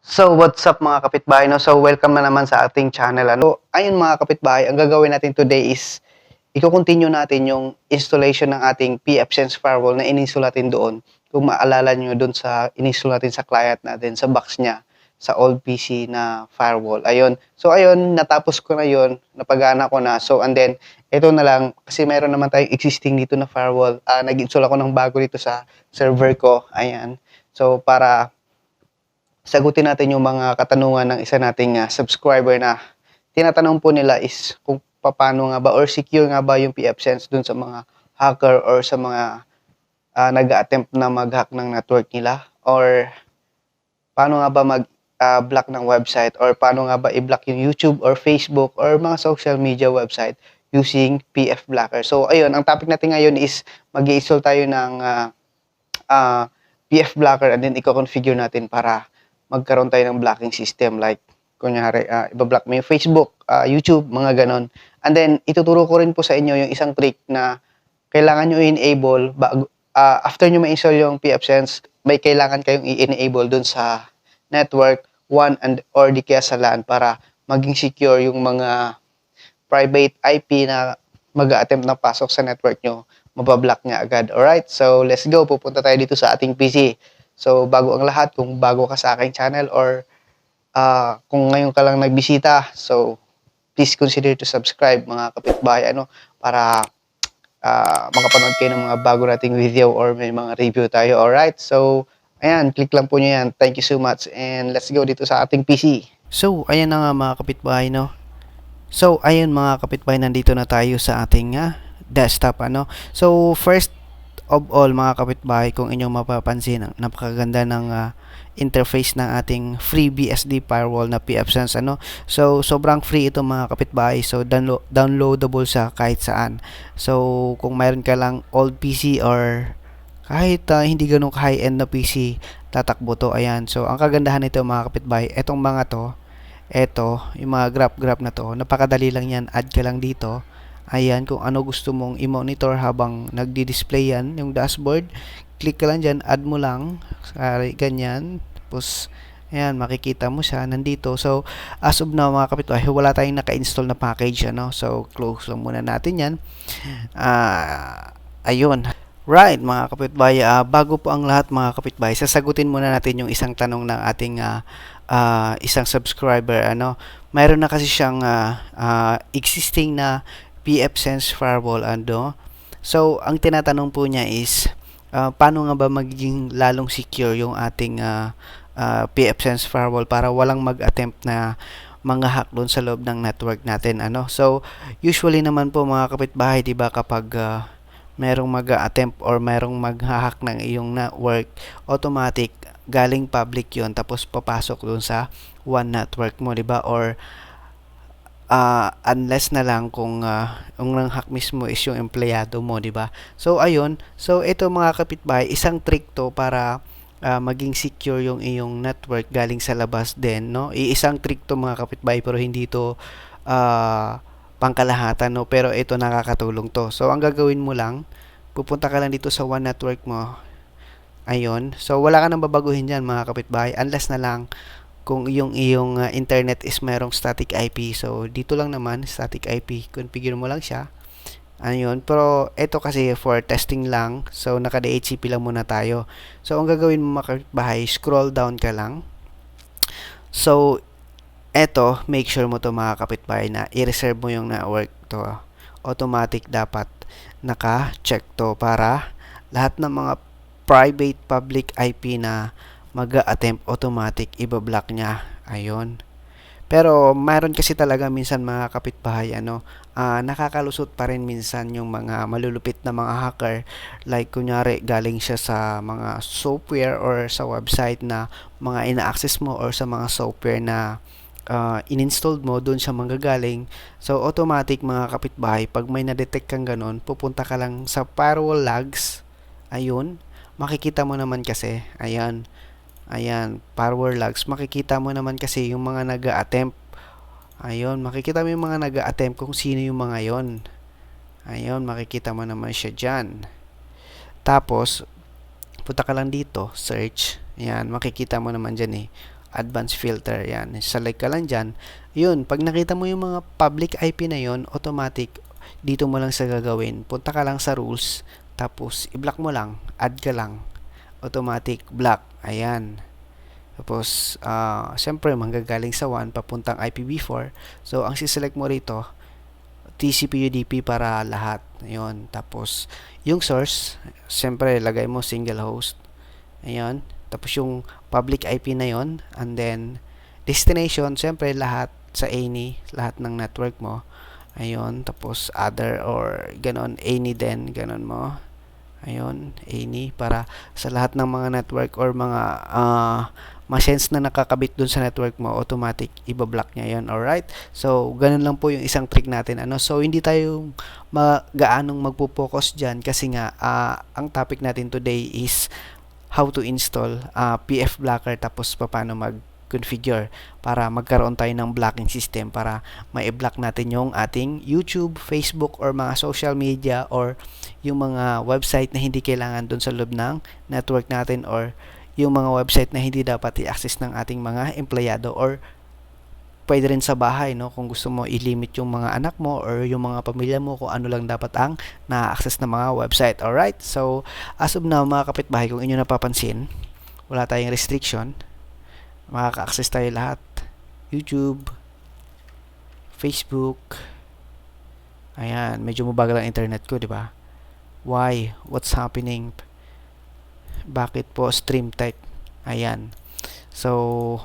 So, what's up mga kapitbahay, no? So, welcome na naman sa ating channel, ano? Ayun mga kapitbahay, ang gagawin natin today is i-continue natin yung installation ng ating pfSense firewall na ininstall natin doon. Kung maalala nyo doon sa ininstall natin sa client natin, sa box niya, sa old PC na firewall. Ayun. So, ayun, natapos ko na yun, napagana ko na. So, and then, ito na lang, kasi meron naman tayong existing dito na firewall. Nag-install ako ng bago dito sa server ko. Ayan. So, para sagutin natin yung mga katanungan ng isa nating subscriber na tinatanong po nila is kung paano nga ba or secure nga ba yung pfSense dun sa mga hacker or sa mga nag-attempt na mag-hack ng network nila, or paano nga ba mag block ng website, or paano nga ba i-block yung YouTube or Facebook or mga social media website using PF Blocker. So ayun, ang topic natin ngayon is mag-i-install tayo ng PF Blocker, and then i-configure natin para magkaroon tayo ng blocking system, like kunyari ibablock mo yung Facebook, YouTube, mga ganon. And then ituturo ko rin po sa inyo yung isang trick na kailangan nyo i-enable bago, after nyo ma-install yung pfSense, may kailangan kayong i-enable dun sa network 1 and or di kaya sa LAN para maging secure yung mga private IP na mag-attempt na pasok sa network nyo, mabablock niya agad. Alright, so let's go. Pupunta tayo dito sa ating PC. So, bago ang lahat, kung bago ka sa aking channel or kung ngayon ka lang nagbisita, so please consider to subscribe mga kapitbahay, ano, para makapanood kayo ng mga bago nating video or may mga review tayo. Alright, so ayan, click lang po nyo yan. Thank you so much, and let's go dito sa ating PC. So, ayan na nga mga kapitbahay, no? So, ayun mga kapitbahay, nandito na tayo sa ating desktop, ano. So, first of all mga kapitbahay, kung inyong mapapansin, ang napakaganda ng interface ng ating free BSD firewall na pfSense, ano. So, sobrang free ito mga kapitbahay. So, downloadable sa kahit saan. So, kung mayroon ka lang old PC or kahit hindi ganun high-end na PC, tatakbo to. Ayan. So, ang kagandahan nito mga kapitbahay, etong mga to, eto, yung mga graph na to, napakadali lang yan. Add ka lang dito. Ayan, kung ano gusto mong i-monitor habang nagdi-display yan, yung dashboard, click ka lang dyan, add mo lang, ganyan. Tapos, ayan, makikita mo siya, nandito. So, as of now, mga kapitbahay, wala tayong naka-install na package, ano? So, close lang muna natin yan. Ayun. Right, mga kapitbahay, bago po ang lahat mga kapitbahay, sasagutin muna natin yung isang tanong ng ating isang subscriber, ano. Mayroon na kasi siyang existing na pfSense firewall, ano. So, ang tinatanong po niya is paano nga ba magiging lalong secure yung ating pfSense firewall para walang mag-attempt na mga hack doon sa loob ng network natin, ano. So, usually naman po mga kapitbahay, 'di ba, kapag merong mag-attempt or merong mag-hack ng iyong network, automatic galing public yon, tapos papasok doon sa one network mo, 'di ba? Or unless na lang kung ang nang-hack mismo is yung empleyado mo, 'di ba? So ayun, so ito mga kapitbahay, isang trick to para maging secure yung iyong network galing sa labas din, no? Iisang trick to mga kapitbahay, pero hindi to pangkalahatan, no? Pero ito, nakakatulong to. So ang gagawin mo lang, pupunta ka lang dito sa one network mo. Ayun. So wala ka nang babaguhin diyan mga kapitbahay, unless na lang kung yung iyong internet is merong static IP. So dito lang naman, static IP, configure mo lang siya. Ayun. Pero ito kasi for testing lang, so naka DHCP lang muna tayo. So ang gagawin mo mga kapitbahay, scroll down ka lang. So eto, make sure mo to mga kapitbahay na i-reserve mo yung network to. Automatic dapat naka-check to para lahat ng mga private public IP na mag-attempt, automatic ibablock niya. Ayun. Pero mayroon kasi talaga minsan mga kapitbahay, ano, nakakalusot pa rin minsan yung mga malulupit na mga hacker, like kunyari galing siya sa mga software or sa website na mga ina-access mo, or sa mga software na in-installed mo, doon siya manggagaling. So automatic mga kapitbahay, pag may na-detect kang ganun, pupunta ka lang sa firewall logs. Ayun, makikita mo naman kasi, ayan, firewall logs, makikita mo naman kasi yung mga nag-a-attempt. Ayun, makikita mo yung mga nag-a-attempt kung sino yung mga yon. Ayun, makikita mo naman siya dyan. Tapos punta ka lang dito, search. Ayan, makikita mo naman dyan advanced filter. Yan, select ka lang dyan. Yun, pag nakita mo yung mga public IP na yun, automatic, dito mo lang sa gagawin. Punta ka lang sa rules, tapos i-block mo lang, add ka lang, automatic block. Ayan. Tapos, syempre, manggagaling sa 1, papuntang IPv4. So, ang siselect mo rito, TCP/UDP para lahat. Ayun. Tapos, yung source, syempre, lagay mo single host. Ayun. Tapos, yung public IP na yon. And then, destination, syempre, lahat sa any, lahat ng network mo. Ayun. Tapos, other or ganon, any din, ganon mo. Ayun, any, para sa lahat ng mga network or mga machines na nakakabit dun sa network mo, automatic ibablock niya yun. Alright? So, ganun lang po yung isang trick natin. So, hindi tayo gaanong magpo-focus dyan kasi nga, ang topic natin today is how to install PF blocker tapos paano mag-configure para magkaroon tayo ng blocking system para ma-block natin yung ating YouTube, Facebook, or mga social media or yung mga website na hindi kailangan dun sa loob ng network natin or yung mga website na hindi dapat i-access ng ating mga empleyado or pwede rin sa bahay, no? Kung gusto mo i-limit yung mga anak mo or yung mga pamilya mo kung ano lang dapat ang na-access ng mga website. Alright? So, as of now, mga kapitbahay, kung inyo napapansin, wala tayong restriction. Makaka-access tayo lahat. YouTube, Facebook. Ayan, medyo mabagal ang internet ko, di ba? Why? What's happening? Bakit po stream type? Ayan. So,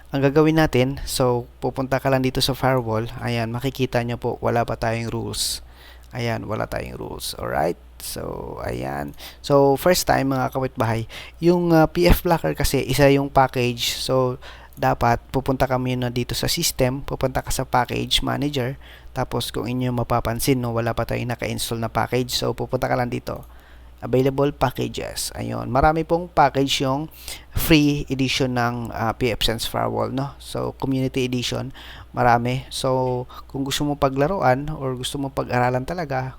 ang gagawin natin, so, pupunta ka lang dito sa firewall. Ayan, makikita nyo po, wala pa tayong rules. Ayan, wala tayong rules. Alright? So, ayan. So, first time, mga kapitbahay, yung PF blocker kasi, isa yung package. So, dapat, pupunta kami na dito sa system, pupunta ka sa package manager, tapos kung inyo mapapansin, no, wala pa tayong naka-install na package. So, pupunta ka lang dito. Available packages. Ayun, marami pong package yung free edition ng pfSense Firewall, no? So, community edition, marami. So, kung gusto mo paglaruan or gusto mo pag-aralan talaga,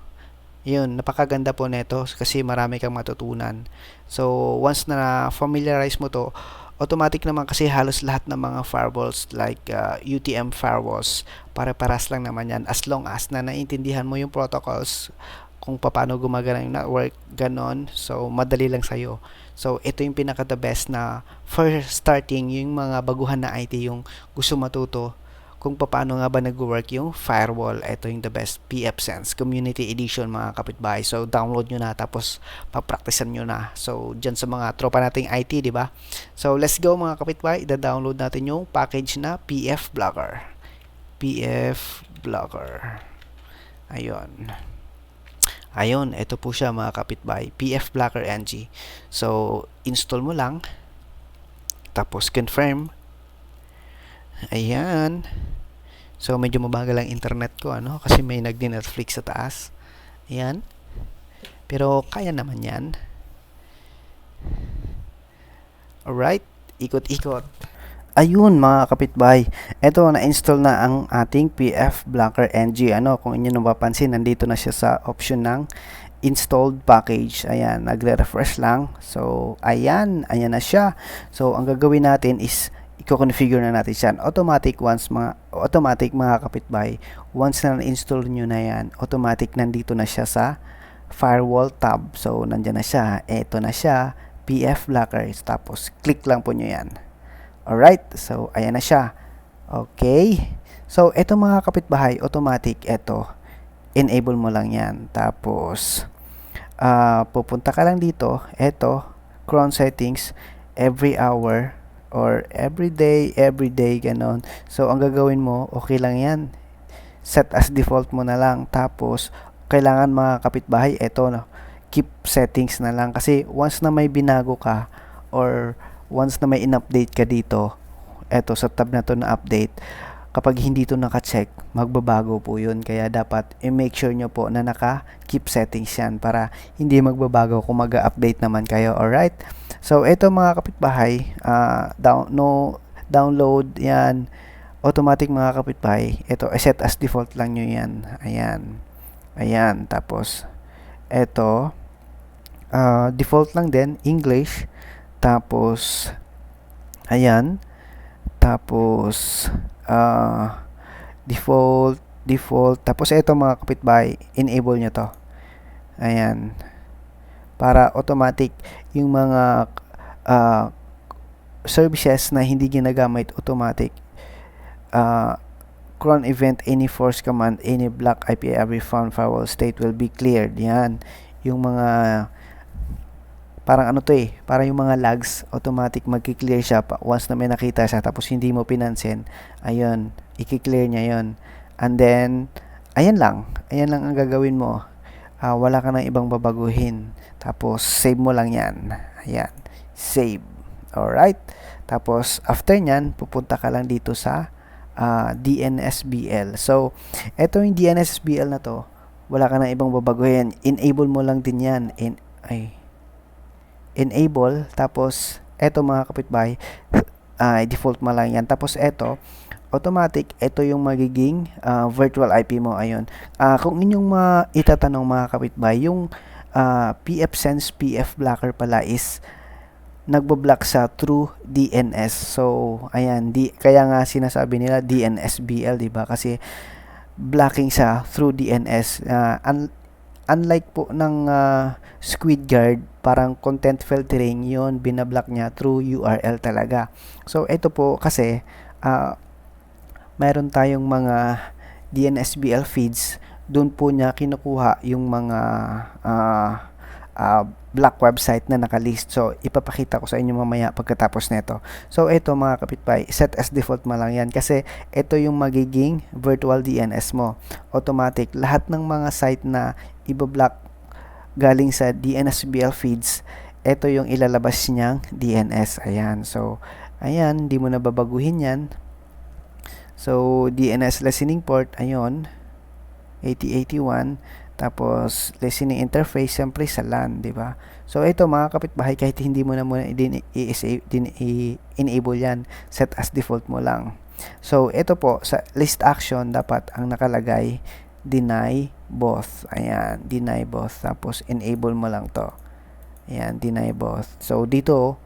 yun, napakaganda po nito kasi marami kang matutunan. So, once na familiarize mo to, automatic naman kasi halos lahat ng mga firewalls like UTM firewalls, pare-paras lang naman yan as long as na naintindihan mo yung protocols kung paano gumagana yung network, ganon. So, madali lang sa'yo. So, ito yung pinaka the best na for starting, yung mga baguhan na IT, yung gusto matuto kung paano nga ba nag-work yung firewall. Ito yung the best pfSense Community Edition, mga kapitbahay. So, download nyo na, tapos papraktisan nyo na. So, dyan sa mga tropa nating IT, di ba? So, let's go, mga kapitbahay. I-download natin yung package na PF Blocker. PF Blocker. Ayun. Ayun, ito po siya, mga kapitbahay, PF Blocker NG. So, install mo lang, tapos confirm. Ayan. So, medyo mabagal ang internet ko, ano, kasi may nagdi-Netflix sa taas. Ayan. Pero, kaya naman yan. Alright, ikot-ikot. Ayun, mga kapitbahay, ito na-install na ang ating PF Blocker NG. Kung inyo napapansin, nandito na siya sa option ng installed package. Ayan, nagre-refresh lang. So, ayan na siya. So, ang gagawin natin is i-configure na natin siya. Automatic mga kapitbahay, once na na-install nyo na yan, automatic nandito na siya sa firewall tab. So, nandyan na siya. Ito na siya, PF Blocker. Tapos, click lang po nyo yan. Alright, so ayan na siya. Okay. So, eto mga kapitbahay, automatic, eto. Enable mo lang yan. Tapos, pupunta ka lang dito. Eto, cron settings, every hour, or every day, ganon. So, ang gagawin mo, okay lang yan. Set as default mo na lang. Tapos, kailangan mga kapitbahay, eto, no, keep settings na lang. Kasi, once na may binago ka, or once na may in-update ka dito, eto sa tab na to na update, kapag hindi to naka-check, magbabago po yun. Kaya dapat i-make sure nyo po na naka-keep settings yan para hindi magbabago kung mag-update naman kayo. Alright? So, eto mga kapitbahay, download yan, automatic mga kapitbahay. Eto, set as default lang nyo yan. Ayan. Tapos, eto, default lang din, English. Tapos, Ayan. Tapos, default. Tapos, ito mga kapitbahay, enable nyo to. Ayan. Para automatic yung mga services na hindi ginagamit automatic. Cron event, any force command, any block IP every found firewall state will be cleared. Yan. Yung mga parang ano to para yung mga logs automatic magki-clear siya once na may nakita siya tapos hindi mo pinansin. Ayun, i-clear niya 'yon. And then ayan lang ang gagawin mo. Wala ka nang ibang babaguhin. Tapos save mo lang 'yan. Ayan, save. Alright. Tapos after nyan, pupunta ka lang dito sa DNSBL. So, eto yung DNSBL na to, wala ka nang ibang babaguhin. Enable mo lang din yan. Enable. Tapos, eto mga kapitbahay, default mo lang yan. Tapos, eto, automatic, ito yung magiging virtual IP mo. Ayun. Kung inyong itatanong mga kapitbahay, yung pfSense PF blocker pala is nagbo-block sa through DNS. So, ayan, kaya nga sinasabi nila DNSBL, 'di ba? Kasi blocking sa through DNS. Unlike po ng SquidGuard, parang content filtering 'yon, binablock niya through URL talaga. So, ito po kasi mayroon tayong mga DNSBL feeds, doon po niya kinukuha yung mga black website na nakalist. So, ipapakita ko sa inyo mamaya pagkatapos nito. So, ito mga kapitbahay, set as default mo lang yan kasi ito yung magiging virtual DNS mo. Automatic. Lahat ng mga site na ibablock galing sa DNSBL feeds, ito yung ilalabas niyang DNS. Ayan. So, ayan, hindi mo na babaguhin yan. So, DNS listening port, ayun, 8081. Tapos, listening interface, siyempre sa LAN, di ba? So, ito mga kapitbahay, kahit hindi mo na muna i-enable yan, set as default mo lang. So, ito po, sa list action, dapat ang nakalagay, deny both. Ayan, deny both. Tapos, enable mo lang to. Ayan, deny both. So, dito,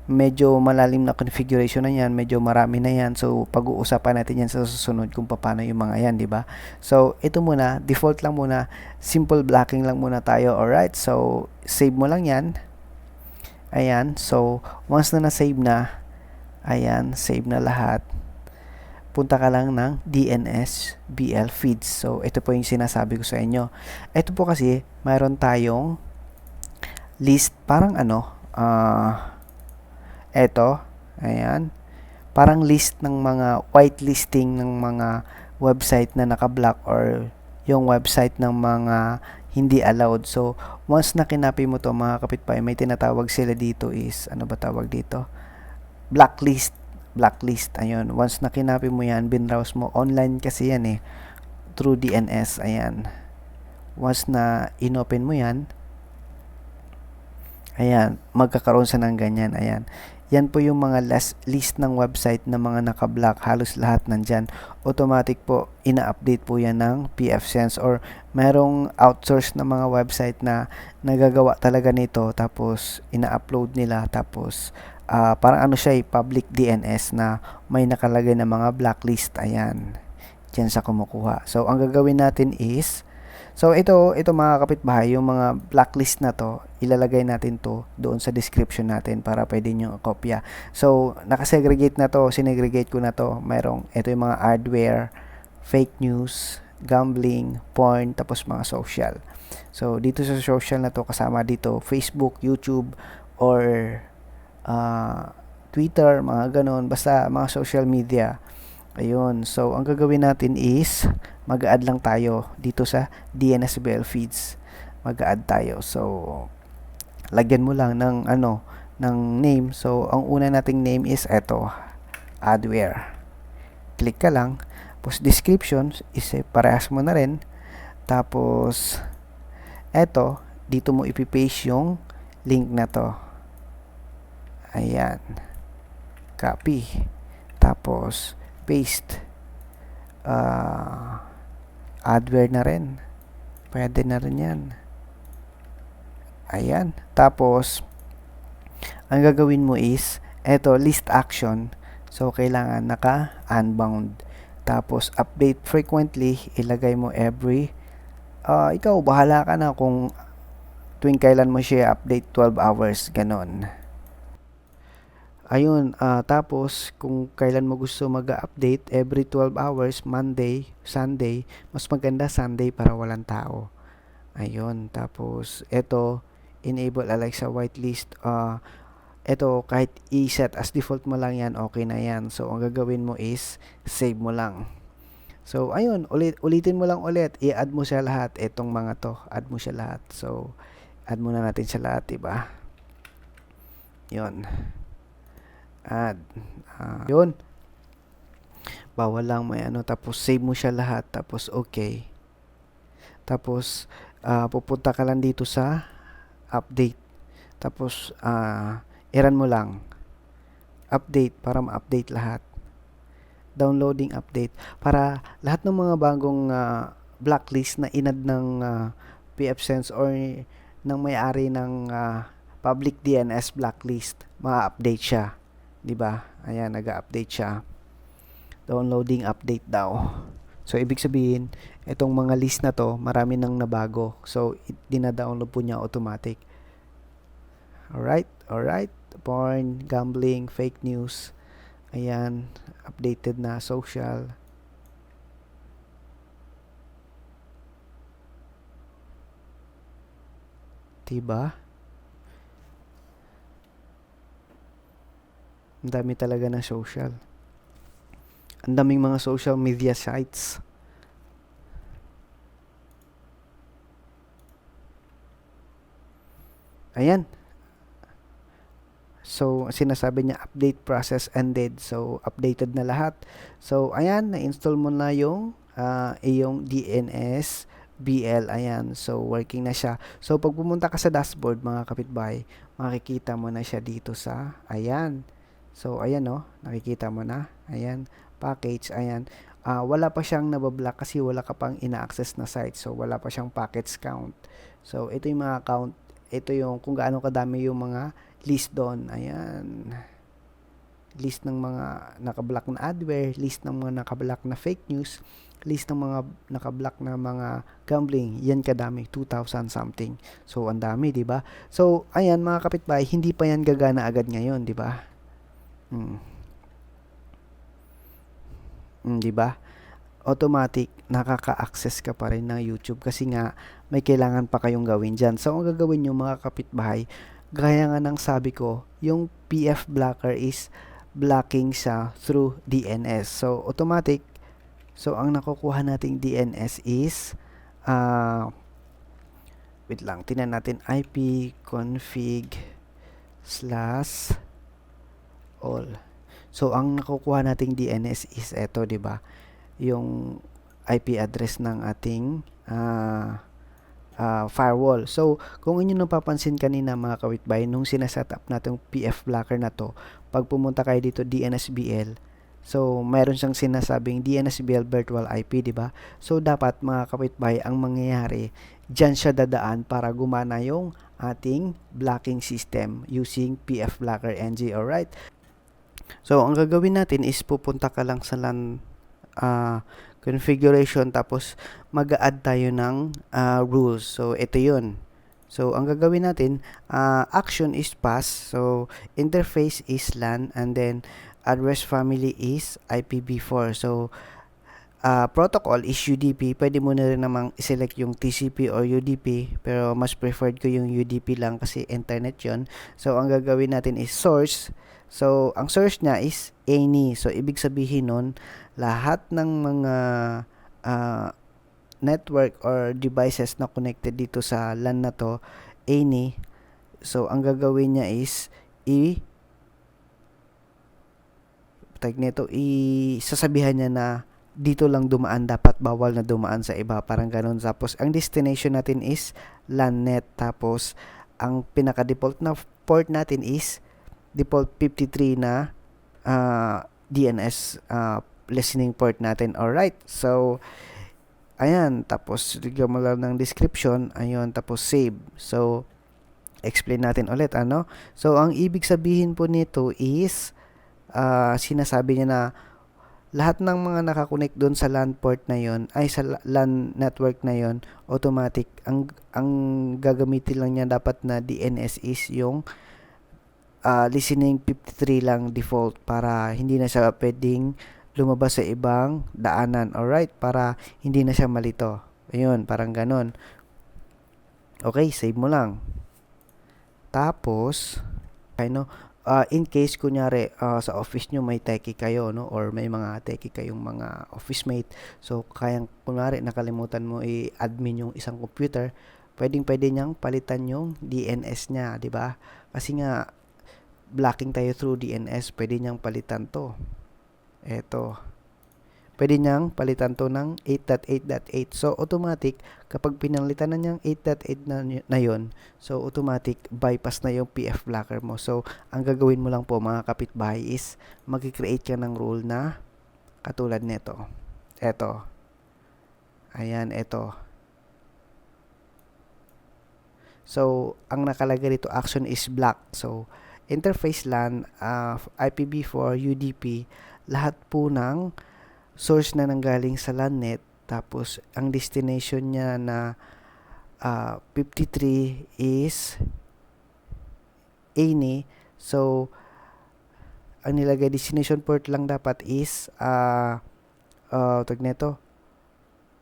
medyo malalim na configuration na yan, medyo marami na yan. So, pag-uusapan natin yan sa susunod kung paano yung mga yan, di ba? So, ito muna, default lang muna, simple blocking lang muna tayo. Alright, so, save mo lang yan. Ayan, so, once na na-save na, ayan, save na lahat. Punta ka lang ng DNSBL feeds. So, ito po yung sinasabi ko sa inyo. Ito po kasi, mayroon tayong list, parang eto, ayan, parang list ng mga whitelisting ng mga website na naka-block or yung website ng mga hindi allowed. So, once na kinapi mo to mga kapitbahay, may tinatawag sila dito is, ano ba tawag dito? Blacklist. Ayun, once na kinapi mo yan, binrowse mo, online kasi yan through DNS, ayan. Once na inopen mo yan, ayan, magkakaroon sa ng ganyan, ayan. Yan po yung mga list ng website na mga naka-block, halos lahat nandyan. Automatic po, ina-update po yan ng pfSense or merong outsource na mga website na nagagawa talaga nito, tapos ina-upload nila, tapos parang siya public DNS na may nakalagay na mga blacklist, ayan, dyan sa kumukuha. So, ang gagawin natin is, so, ito mga kapitbahay, yung mga blacklist na to, ilalagay natin to doon sa description natin para pwede nyo kopya. So, nakasegregate na to, sinegregate ko na to. Ito yung mga hardware, fake news, gambling, porn, tapos mga social. So, dito sa social na to, kasama dito, Facebook, YouTube, or Twitter, mga ganon, basta mga social media. Ayun, so ang gagawin natin is mag-add lang tayo dito sa DNSBL feeds. Mag-add tayo. So, lagyan mo lang ng ng name. So, ang una nating name is eto, adware. Click ka lang. Tapos description is parehas mo na rin. Tapos eto, dito mo ipi-paste yung link na to. Ayan. Copy. Tapos paste. Adware na rin. Pwede na rin yan. Ayan. Tapos, ang gagawin mo is, Eto, list action. So, kailangan naka-unbound. Tapos, update frequently. Ilagay mo every. Ikaw, bahala ka na kung tuwing kailan mo siya update, 12 hours, ganon. Ayun, tapos kung kailan mo gusto mag-update, every 12 hours, Monday, Sunday, mas maganda Sunday para walang tao. Ayun, tapos eto, enable Alexa whitelist. Eto, kahit i-set as default mo lang yan, okay na yan. So, ang gagawin mo is, save mo lang. So, ayun, ulitin mo lang ulit. I-add mo siya lahat. Etong mga to, add mo siya lahat. So, add muna natin siya lahat, diba? Yun. Add. Yun. Bawal lang may ano. Tapos, save mo siya lahat. Tapos, okay. Tapos, pupunta ka lang dito sa update. Tapos, i-run mo lang. Update para ma-update lahat. Downloading update para lahat ng mga bagong blacklist na inad ng pfSense or ng may-ari ng public DNS blacklist, ma-update siya. 'Di ba? Ayan, nag-update siya. Downloading update daw. So, ibig sabihin, itong mga list na to, marami nang nabago. So, dina-download po niya automatic. Alright. Porn, gambling, fake news. Ayan, updated na social. Diba? Ang dami talaga na social. Ang daming mga social media sites. Ayan. So, sinasabi niya update process ended. So, updated na lahat. So, ayan, na-install mo na yung iyong DNS BL. Ayan. So, working na siya. So, pag pumunta ka sa dashboard, mga kapitbahay, makikita mo na siya dito sa, ayan. So, ayan o. Nakikita mo na. Ayan. Package. Ayan. Wala pa siyang nabablock kasi wala ka pang ina-access na site. So, wala pa siyang packets count. So, ito yung mga count. Ito yung kung gaano kadami yung mga list doon. Ayan. List ng mga nakablock na adware, list ng mga nakablock na fake news, list ng mga nakablock na mga gambling. Yan kadami, 2,000 something. So, ang dami, di ba? So, ayan mga kapitbahay, hindi pa yan gagana agad ngayon, di ba? Di ba? Automatic, nakaka-access ka pa rin ng YouTube kasi nga may kailangan pa kayong gawin dyan. So, ang gagawin nyo mga kapitbahay, gaya nga ng sabi ko, yung PF blocker is blocking siya through DNS. So, automatic. So, ang nakukuha nating DNS is wait lang, tingnan natin IP config /all. So, ang nakukuha nating DNS is eto, 'di ba? Yung IP address ng ating firewall. So, kung inyo napapansin kanina mga kawitbahay, nung sineset up natin yung PF blocker na to, pag pumunta kayo dito DNSBL, so, mayroon siyang sinasabing DNSBL virtual IP, di ba? So, dapat mga kawitbahay, ang mangyayari, dyan siya dadaan para gumana yung ating blocking system using PF blocker NG, alright? So, ang gagawin natin is pupunta ka lang sa LAN configuration tapos mag-add tayo ng rules. So, ito yun. So, ang gagawin natin, action is pass. So, interface is LAN and then address family is IPv4. So, protocol is UDP. Pwede mo na rin namang select yung TCP or UDP pero mas preferred ko yung UDP lang kasi internet yon. So, ang gagawin natin is source. So, ang source niya is any. So, ibig sabihin nun, lahat ng mga network or devices na connected dito sa LAN na to, any. So, ang gagawin niya is sasabihan niya na dito lang dumaan, dapat bawal na dumaan sa iba, parang ganun. Tapos, ang destination natin is LANnet. Tapos, ang pinaka-default na port natin is default 53 na DNS listening port natin. Alright, so ayan, tapos bigyan mo lang ng description, ayun, tapos save. So explain natin ulit, ano? So, ang ibig sabihin po nito is, sinasabi niya na lahat ng mga nakakonect doon sa LAN port na yon, ay sa LAN network na yon, automatic ang gagamitin lang niya dapat na DNS is yung listening 53 lang default, para hindi na siya pwedeng lumabas sa ibang daanan. Alright, para hindi na siya malito. Ayun, parang ganon. Okay, save mo lang. Tapos, in case kunyari sa office nyo may techie kayo, no, or may mga techie kayong mga office mate, so kayang kunyari nakalimutan mo i-admin yung isang computer, pwede niyang palitan yung DNS niya, di ba? Kasi nga blocking tayo through DNS, pwede niyang palitan to. Eto, pwede niyang palitan to ng 8.8.8. So, automatic, kapag pinalitan na niyang 8.8 na yun, so, automatic, bypass na yung PF blocker mo. So, ang gagawin mo lang po, mga kapitbahay, is mag-create ka ng rule na katulad nito. Eto. Ayan, eto. So, ang nakalagay dito, action is block. So, interface LAN, IPv4, UDP, lahat po ng source na nanggaling sa LAN net, tapos ang destination niya na 53 is any. So, ang nilagay destination port lang dapat is tag nito,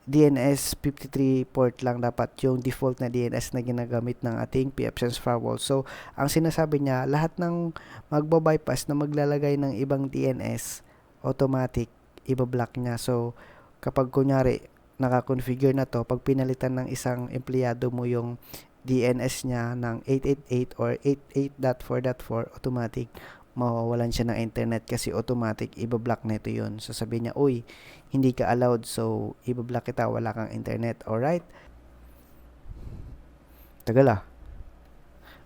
DNS 53 port lang dapat yung default na DNS na ginagamit ng ating pfSense firewall. So, ang sinasabi niya, lahat ng magbo-bypass na maglalagay ng ibang DNS, automatic, ibablock niya. So, kapag kunyari, naka-configure na to, pag pinalitan ng isang empleyado mo yung DNS niya ng 888 or 88.4.4, automatic, mawawalan siya ng internet kasi automatic, ibablock na ito yun. So, sabi niya, uy, hindi ka allowed, so, ibablock kita, wala kang internet. Alright? Tagal ah.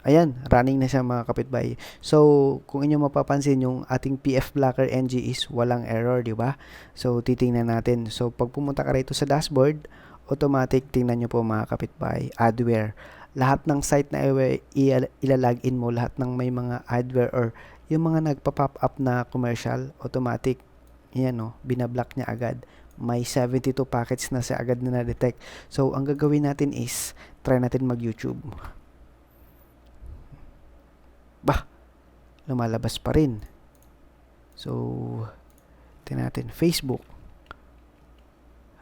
Ayan, running na siya mga kapitbahay. So, kung inyo mapapansin, yung ating PF Blocker NG is walang error, di ba? So, titingnan natin. So, pag pumunta ka rito sa dashboard, automatic, tingnan nyo po mga kapitbahay, adware. Lahat ng site na ilalagin mo, lahat ng may mga adware or yung mga nagpa-pop up na commercial, automatic, yan o, binablock niya agad. May 72 packets na siya agad na na-detect. So, ang gagawin natin is, try natin mag-YouTube. Bah, lumalabas pa rin. So, tingnan natin, Facebook.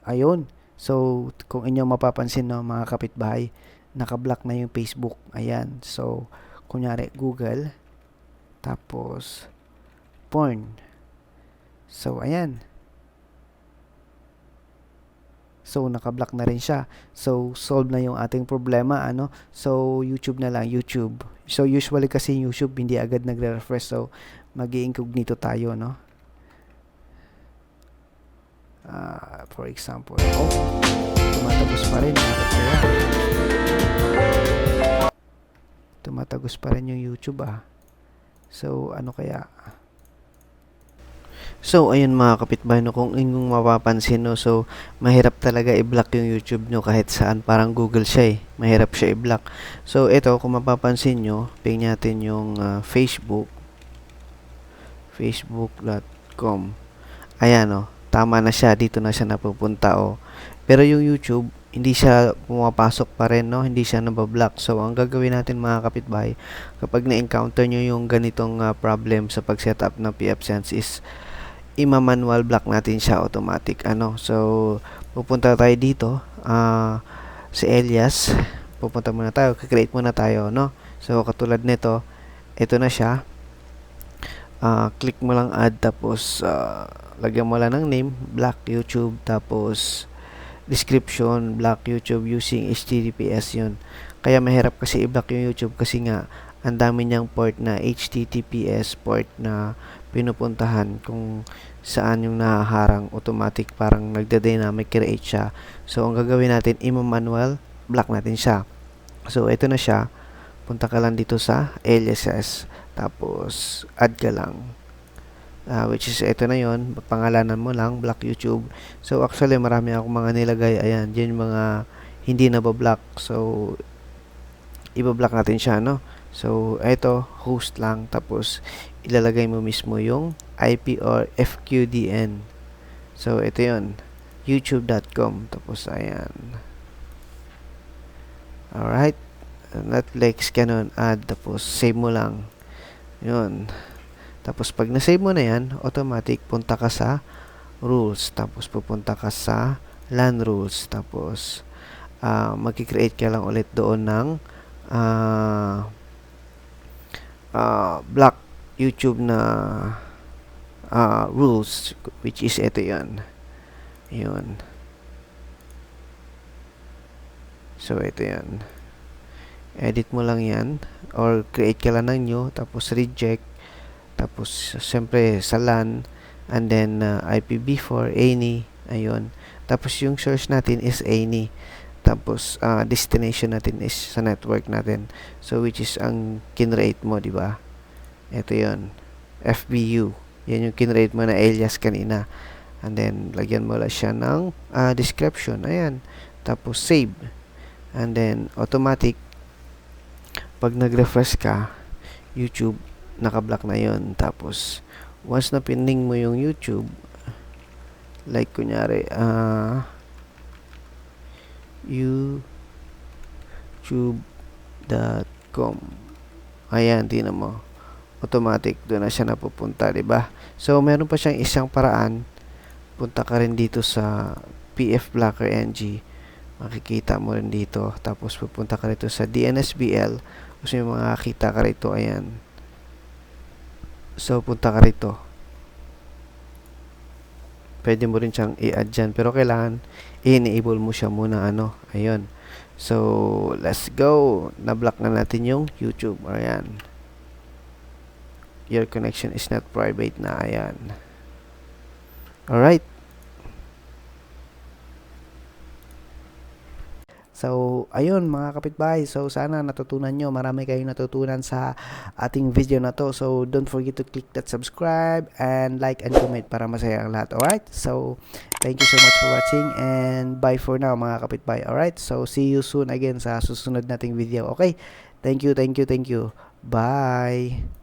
Ayun. So, kung inyo mapapansin, no, mga kapitbahay, naka-block na yung Facebook. Ayan. So, kunyari, Google. Tapos, porn. So, ayan. So, naka-block na rin siya. So, solve na yung ating problema, ano? So, YouTube na lang, YouTube. So, usually kasi YouTube, hindi agad nagre-refresh. So, mag-i-incognito tayo, no? For example, tumatagos pa rin. Tumatagos pa rin yung YouTube, So, ano kaya? So, ayun mga kapitbahay, no, kung inyong mapapansin, no, so, mahirap talaga i-block yung YouTube nyo kahit saan. Parang Google siya, mahirap siya i-block. So, ito, kung mapapansin nyo, ping natin yung Facebook. Facebook.com. Ayan, no, tama na siya. Dito na siya napupunta, Pero yung YouTube, hindi siya pumapasok pa rin, no? Hindi siya nabablock. So, ang gagawin natin mga kapitbahay, kapag na-encounter nyo yung ganitong problem sa pag-setup ng pfSense is, ima-manual block natin siya automatic. So, pupunta tayo dito, sa alias, pupunta muna tayo, create muna tayo, no? So, katulad nito, ito na siya. Click mo lang add, tapos, lagyan mo lang ng name, block YouTube, tapos, description, block YouTube using HTTPS yun. Kaya mahirap kasi i-block yung YouTube kasi nga ang dami niyang port na HTTPS port na pinupuntahan kung saan yung nahaharang, automatic parang nagda-dynamic create siya. So, ang gagawin natin, ima-manual, block natin siya. So, ito na siya. Punta ka lang dito sa aliases, tapos add ka lang. Which is, ito na yon, pangalanan mo lang, block YouTube. So, actually, marami akong mga nilagay. Ayan, dyan yung mga hindi nabablock. So, ibablock natin siya, no? So, ito, host lang. Tapos, ilalagay mo mismo yung IP or FQDN. So, ito yun. youtube.com. Tapos, ayan. Alright. Netflix, ganun, add. Tapos, save mo lang. Yun. Tapos, pag na-save mo na yan, automatic, punta ka sa rules. Tapos, pupunta ka sa LAN rules. Tapos, mag-create ka lang ulit doon ng block YouTube na rules, which is ito yan. Yun. So, ito yan. Edit mo lang yan. Or create ka lang ng new. Tapos, reject. Tapos, siyempre, sa LAN. And then, IPv4, any. Ayun. Tapos, yung source natin is any. Tapos, destination natin is sa network natin. So, which is ang kinrate mo, di ba? Ito yon, FBU. Yan yung kinrate mo na alias kanina. And then, lagyan mo lang siya ng description. Ayan. Tapos, save. And then, automatic, pag nag-refresh ka, YouTube, naka-block na yon. Tapos, once na pining mo yung YouTube, like, kunyari, youtube.com. Ayan, tingnan mo. Automatic, doon na siya napupunta, diba? So, meron pa siyang isang paraan. Punta ka rin dito sa PF Blocker NG. Makikita mo rin dito. Tapos, pupunta ka rito sa DNSBL. Kasi may makakita ka rito. Ayan. So, punta ka rito. Pwede mo rin siyang i-add dyan. Pero, kailangan i-enable mo siya muna. Ayun. So, let's go. Na-block na natin yung YouTube. Ayan. Your connection is not private na. Ayan. Alright. So, ayun mga kapitbahay. So, sana natutunan nyo. Marami kayong natutunan sa ating video na to. So, don't forget to click that subscribe and like and comment para masaya ang lahat. Alright? So, thank you so much for watching and bye for now mga kapitbahay. Alright? So, see you soon again sa susunod nating video. Okay? Thank you, thank you, thank you. Bye!